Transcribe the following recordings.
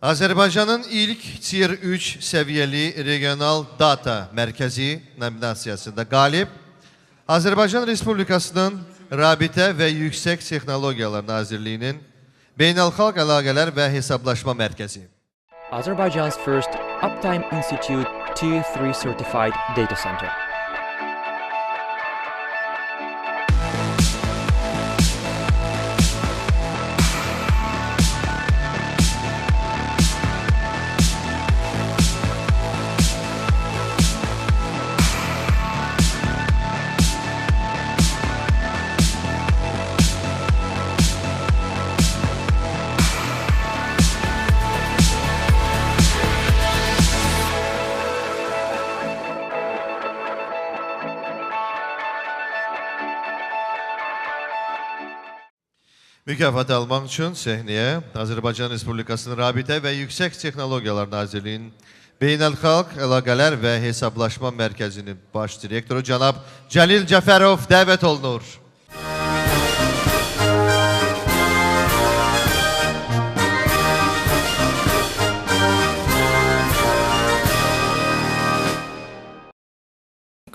Azərbaycanın ilk Tier 3 səviyyəli regional data mərkəzi nominasiyasında qalib Azərbaycan Respublikasının Rabitə və Yüksək Texnologiyalar Nazirliyinin Beynəlxalq Əlaqələr və Hesablaşma Mərkəzi. Azerbaijan's first Uptime Institute Tier 3 certified data center. Mükafat almaq üçün səhnəyə Azərbaycan Respublikasının Rabitə və Yüksək Texnologiyalar Nazirliyinin Beynəlxalq Əlaqələr və Hesablaşma Mərkəzinin baş direktoru cənab Cəlil Cəfərov dəvət olunur.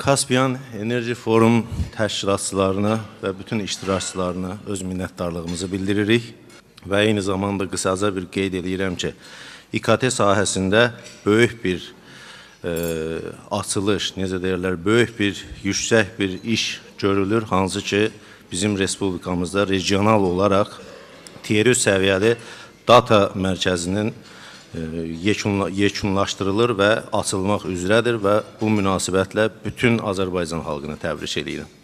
Kaspiyan Enerji Forum təşkilatçılarına və bütün iştirakçılarına öz minnətdarlığımızı bildiririk və eyni zamanda qısaca bir qeyd edirəm ki, İKT sahəsində böyük bir açılış, necə deyirlər, böyük bir, yüksək bir iş görülür, hansı ki, bizim respublikamızda regional olaraq Tier 3 səviyyəli data mərkəzinin yekunlaşdırılır və açılmaq üzrədir və bu münasibətlə bütün Azərbaycan xalqını təbrik edirəm.